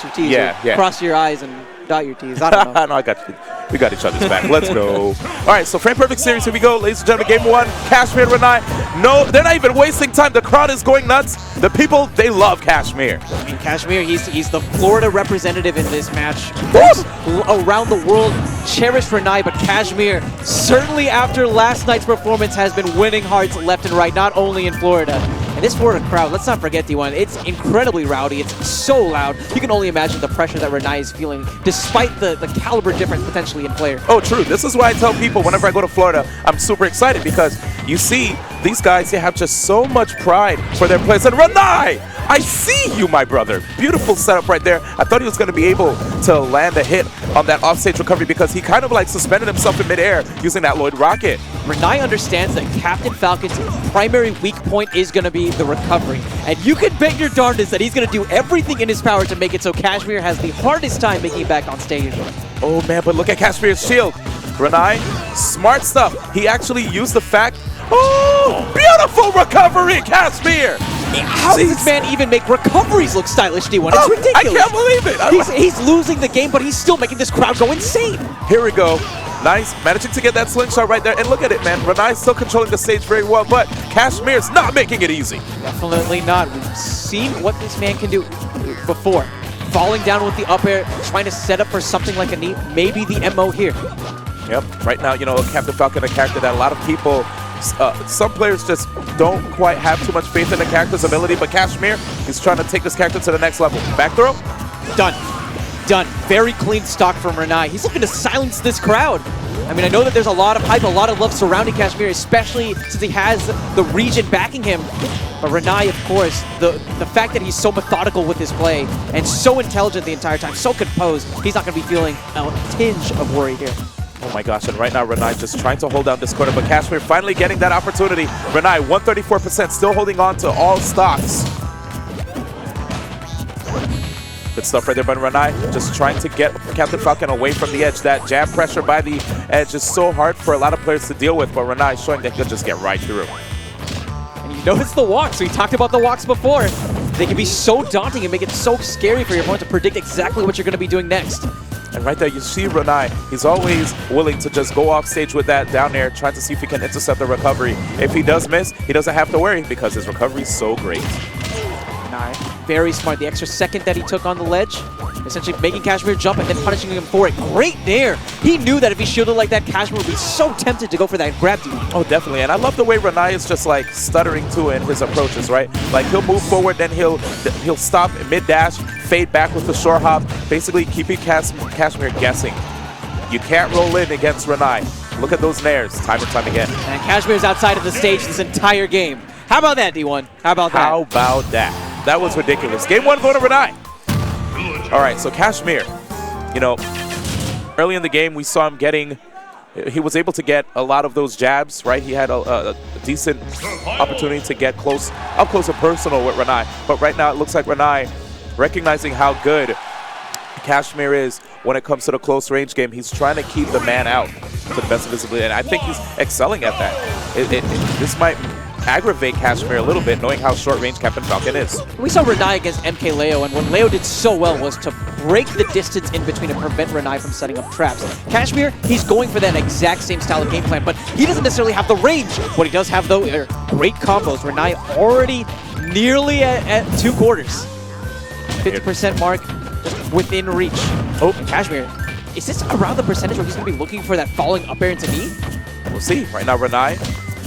cross your T's Yeah. cross your I's and dot your T's. I don't know. No, I got you. We got each other's back. Let's go. All right, so Frame Perfect Series, here we go. Ladies and gentlemen, game one, Cashmere and Ranai. No, they're not even wasting time. The crowd is going nuts. The people, they love Cashmere. I mean, Cashmere, he's the Florida representative in this match. Most around the world cherish Ranai, but Cashmere, certainly after last night's performance, has been winning hearts left and right, not only in Florida. And this Florida crowd, let's not forget, D1, it's incredibly rowdy. It's so loud. You can only imagine the pressure that Ranai is feeling, despite the caliber difference potentially in player. Oh, true. This is why I tell people whenever I go to Florida, I'm super excited because you see these guys, they have just so much pride for their players. And Ranai, I see you, my brother. Beautiful setup right there. I thought he was going to be able to land a hit on that offstage recovery because he kind of like suspended himself in midair using that Lloyd rocket. Ranai understands that Captain Falcon's primary weak point is going to be the recovery. And you can bet your darndest that he's going to do everything in his power to make it so Cashmere has the hardest time making it back on stage. Oh man, but look at Cashmere's shield. Ranai, smart stuff. He actually used the fact. Oh, beautiful recovery, Cashmere. How does this man even make recoveries look stylish, D1? It's ridiculous. I can't believe it. He's losing the game, but he's still making this crowd go insane. Here we go. Nice, managing to get that slingshot right there. And look at it, man. Ranai's still controlling the stage very well, but Cashmere's not making it easy. Definitely not. We've seen what this man can do before. Falling down with the up air, trying to set up for something like a knee, maybe the MO here. Yep, right now, you know, Captain Falcon, a character that a lot of people, some players just don't quite have too much faith in the character's ability, but Cashmere is trying to take this character to the next level. Back throw? Done. Done. Very clean stock from Ranai. He's looking to silence this crowd. I mean, I know that there's a lot of hype, a lot of love surrounding Cashmere, especially since he has the region backing him. But Ranai, of course, the fact that he's so methodical with his play and so intelligent the entire time, so composed, he's not going to be feeling a tinge of worry here. Oh my gosh, and right now Ranai just trying to hold down this corner, but Cashmere finally getting that opportunity. Ranai, 134%, still holding on to all stocks. Good stuff right there by Ranai, just trying to get Captain Falcon away from the edge. That jab pressure by the edge is so hard for a lot of players to deal with, but Ranai showing that he'll just get right through. And you notice the walks. We talked about the walks before. They can be so daunting and make it so scary for your opponent to predict exactly what you're going to be doing next. And right there, you see Ranai. He's always willing to just go off stage with that down there, trying to see if he can intercept the recovery. If he does miss, he doesn't have to worry because his recovery is so great. Very smart. The extra second that he took on the ledge, essentially making Cashmere jump and then punishing him for it. Great there. He knew that if he shielded like that, Cashmere would be so tempted to go for that grab dude. Oh, definitely. And I love the way Ranai is just like stuttering too in his approaches, right? Like he'll move forward, then he'll stop mid-dash, fade back with the short hop, basically keeping Cashmere guessing. You can't roll in against Ranai. Look at those nairs time and time again. And Cashmere's outside of the stage this entire game. How about that, D1? How about that? How about that? That was ridiculous. Game one going to Ranai. All right, so Cashmere, you know, early in the game we saw him getting, he was able to get a lot of those jabs, right? He had a decent opportunity to get up close and personal with Ranai. But right now it looks like Ranai, recognizing how good Cashmere is when it comes to the close range game, he's trying to keep the man out to the best of his ability. And I think he's excelling at that. This might aggravate Cashmere a little bit, knowing how short-range Captain Falcon is. We saw Ranai against MK Leo, and what Leo did so well was to break the distance in between and prevent Ranai from setting up traps. Cashmere, he's going for that exact same style of game plan, but he doesn't necessarily have the range. What he does have, though, are great combos. Ranai already nearly at 2 quarters. 50% mark, just within reach. Oh, Cashmere, is this around the percentage where he's going to be looking for that falling up air into knee? We'll see. Right now, Ranai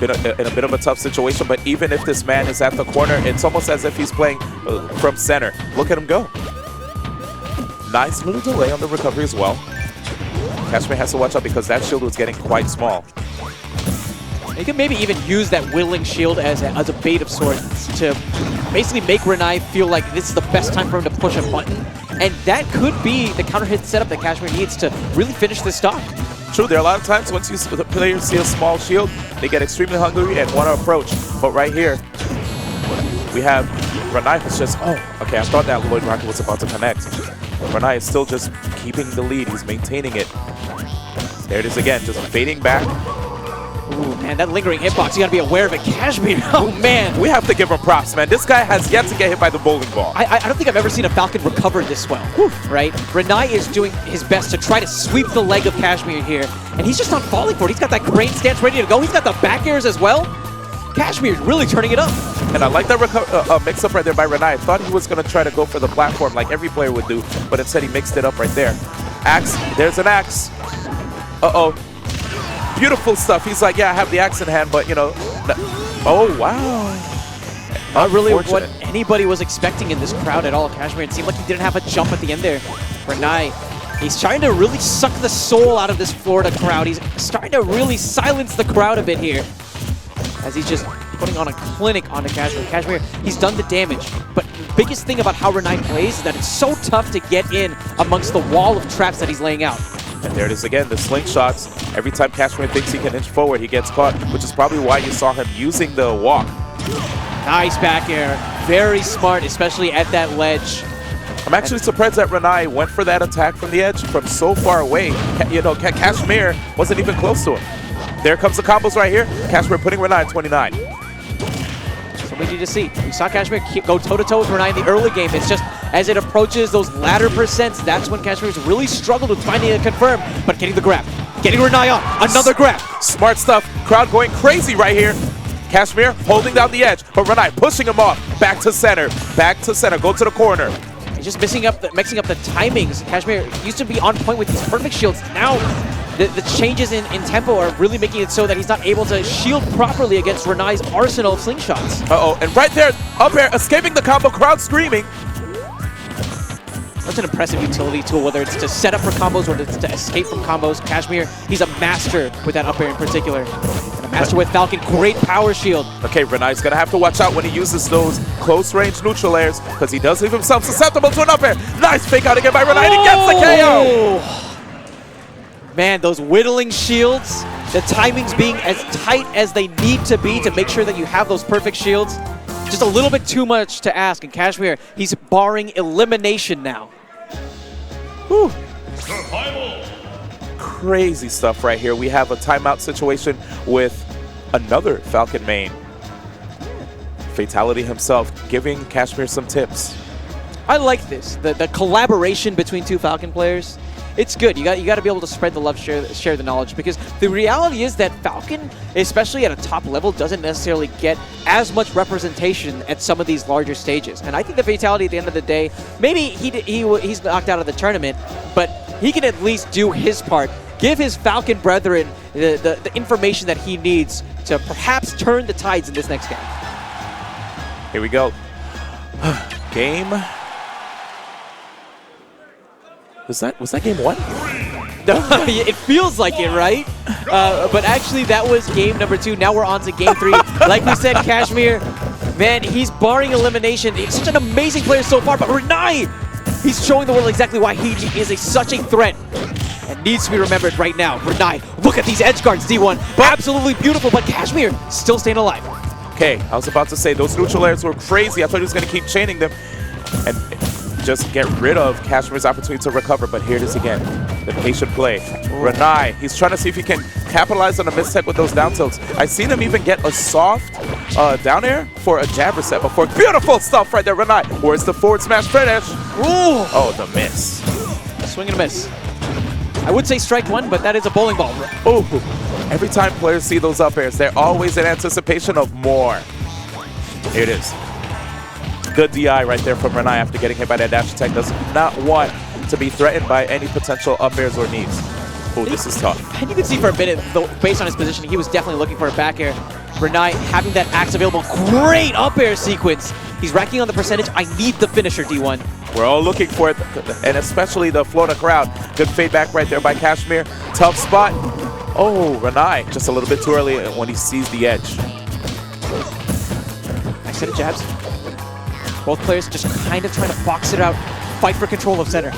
in a bit of a tough situation, but even if this man is at the corner, it's almost as if he's playing from center. Look at him go. Nice little delay on the recovery as well. Cashmere has to watch out because that shield was getting quite small. You can maybe even use that whittling shield as a bait of sorts to basically make Ranai feel like this is the best time for him to push a button. And that could be the counter hit setup that Cashmere needs to really finish this stock. True, there are a lot of times once the players see a small shield, they get extremely hungry and want to approach. But right here, we have Ranai who's just, oh, okay, I thought that Lloyd rocket was about to connect. Ranai is still just keeping the lead. He's maintaining it. There it is again, just fading back. Ooh, man, that lingering hitbox, you gotta be aware of it. Cashmere, oh man. We have to give him props, man. This guy has yet to get hit by the bowling ball. I don't think I've ever seen a Falcon recover this well, right? Ranai is doing his best to try to sweep the leg of Cashmere here, and he's just not falling for it. He's got that crane stance ready to go. He's got the back airs as well. Cashmere's really turning it up. And I like that mix-up right there by Ranai. I thought he was going to try to go for the platform like every player would do, but instead he mixed it up right there. Axe, there's an axe. Uh-oh. Beautiful stuff. He's like, yeah, I have the axe in hand, but, you know, oh, wow. Not really what anybody was expecting in this crowd at all. Cashmere, it seemed like he didn't have a jump at the end there. Ranai, he's trying to really suck the soul out of this Florida crowd. He's starting to really silence the crowd a bit here, as he's just putting on a clinic onto Cashmere. Cashmere, he's done the damage, but the biggest thing about how Ranai plays is that it's so tough to get in amongst the wall of traps that he's laying out. And there it is again, the slingshots. Every time Cashmere thinks he can inch forward, he gets caught, which is probably why you saw him using the walk. Nice back air. Very smart, especially at that ledge. I'm actually surprised that Ranai went for that attack from the edge from so far away. You know, Cashmere wasn't even close to him. There comes the combos right here. Cashmere putting Ranai at 29. That's what we need to see. We saw Cashmere go toe-to-toe with Ranai in the early game. It's just as it approaches those latter percents, that's when Cashmere's really struggled with finding a confirm, but getting the grab. Getting Ranai on. Another grab. Smart stuff. Crowd going crazy right here. Cashmere holding down the edge, but Ranai pushing him off. Back to center. Back to center. Go to the corner. He's just mixing up the timings. Cashmere used to be on point with these perfect shields. Now the changes in tempo are really making it so that he's not able to shield properly against Ranai's arsenal of slingshots. Uh-oh, and right there, up air, escaping the combo, crowd screaming. That's an impressive utility tool, whether it's to set up for combos or it's to escape from combos. Cashmere, he's a master with that up air in particular. And a master with Falcon, great power shield. Okay, Ranai's gonna have to watch out when he uses those close-range neutral airs, because he does leave himself susceptible to an up air. Nice fake out again by Ranai, and he gets the KO! Man, those whittling shields, the timings being as tight as they need to be to make sure that you have those perfect shields. Just a little bit too much to ask, and Cashmere, he's barring elimination now. Whew. Crazy stuff right here. We have a timeout situation with another Falcon main. Fatality himself giving Cashmere some tips. I like this, the collaboration between two Falcon players. It's good. You got to be able to spread the love, share the knowledge, because the reality is that Falcon, especially at a top level, doesn't necessarily get as much representation at some of these larger stages. And I think the Fatality at the end of the day, maybe he's knocked out of the tournament, but he can at least do his part, give his Falcon brethren the information that he needs to perhaps turn the tides in this next game. Here we go. Game. Was that game one? It feels like it, right? But actually, that was game number 2. Now we're on to game 3. Like we said, Cashmere, man, he's barring elimination. He's such an amazing player so far, but Ranai, he's showing the world exactly why he is such a threat and needs to be remembered right now. Ranai, look at these edge guards, D1. Absolutely beautiful, but Cashmere still staying alive. Okay, I was about to say, those neutral airs were crazy. I thought he was going to keep chaining them and just get rid of Cashmere's opportunity to recover, but here it is again. The patient play. Ranai, he's trying to see if he can capitalize on a mistake with those down tilts. I've seen him even get a soft down air for a jab reset before. Beautiful stuff right there, Ranai. Where's the forward smash finish? Ooh. Oh, the miss. Swing and a miss. I would say strike one, but that is a bowling ball. Ooh. Every time players see those up airs, they're always in anticipation of more. Here it is. Good DI right there from Ranai after getting hit by that dash attack. Does not want to be threatened by any potential up airs or knees. Oh, this is tough. And you can see for a minute, though, based on his position, he was definitely looking for a back air. Ranai having that axe available. Great up air sequence. He's racking on the percentage. I need the finisher, D1. We're all looking for it, and especially the Florida crowd. Good fade back right there by Cashmere. Tough spot. Oh, Ranai just a little bit too early when he sees the edge. Nice set of jabs. Both players just kind of trying to box it out, fight for control of center.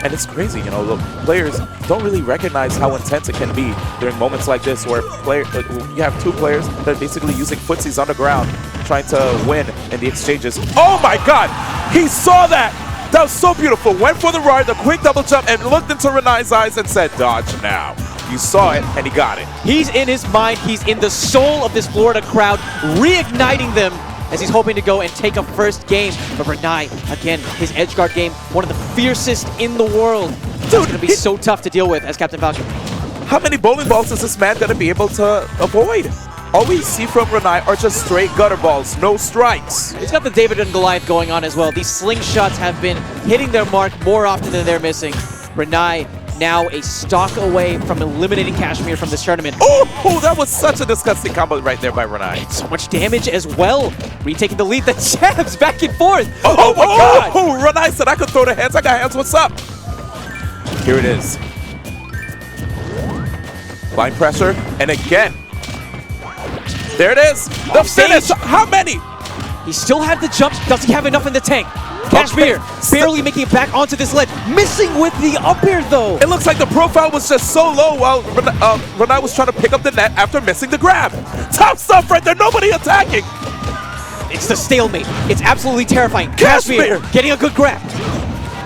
And it's crazy, you know, the players don't really recognize how intense it can be during moments like this where you have two players that are basically using footsies on the ground, trying to win in the exchanges. Oh my God! He saw that! That was so beautiful. Went for the ride, the quick double jump, and looked into Ranai's eyes and said, dodge now. You saw it, and he got it. He's in his mind. He's in the soul of this Florida crowd, reigniting them as he's hoping to go and take a first game. But Ranai, again, his edge guard game, one of the fiercest in the world. It's going to be so tough to deal with as Captain Falcon. How many bowling balls is this man going to be able to avoid? All we see from Ranai are just straight gutter balls, no strikes. He's got the David and Goliath going on as well. These slingshots have been hitting their mark more often than they're missing. Ranai now a stock away from eliminating Cashmere from this tournament. Oh, that was such a disgusting combo right there by Ranai. So much damage as well. Retaking the lead, the jabs back and forth. Oh my God! Oh, Ranai said I could throw the hands. I got hands. What's up? Here it is. Blind pressure, and again. There it is. The finish. How many? He still had the jumps. Does he have enough in the tank? Cashmere barely making it back onto this ledge. Missing with the up air though. It looks like the profile was just so low while Ranai was trying to pick up the net after missing the grab. Top stuff right there. Nobody attacking. It's the stalemate. It's absolutely terrifying. Cashmere getting a good grab.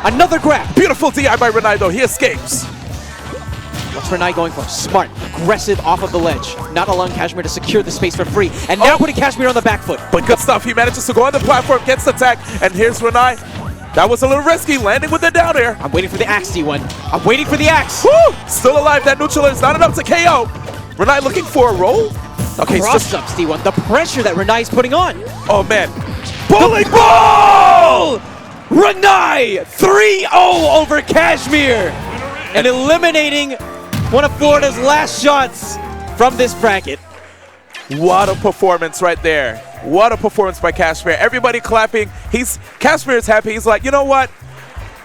Another grab. Beautiful DI by Ranai though. He escapes. What's Ranai going for? Smart, aggressive off of the ledge. Not allowing Cashmere to secure the space for free. And now putting Cashmere on the back foot. But good stuff. He manages to go on the platform, gets the tag, and here's Ranai. That was a little risky, landing with the down air. I'm waiting for the axe, D1. I'm waiting for the axe. Woo! Still alive. That neutral is not enough to KO. Ranai looking for a roll. Okay, cross-ups, D1. The pressure that Ranai is putting on. Oh, man. Bowling ball! Ranai 3-0 over Cashmere. And eliminating one of Florida's last shots from this bracket. What a performance right there. What a performance by Cashmere. Everybody clapping. Cashmere is happy. He's like, you know what?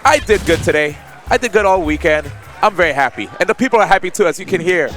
I did good today. I did good all weekend. I'm very happy. And the people are happy too, as you can hear.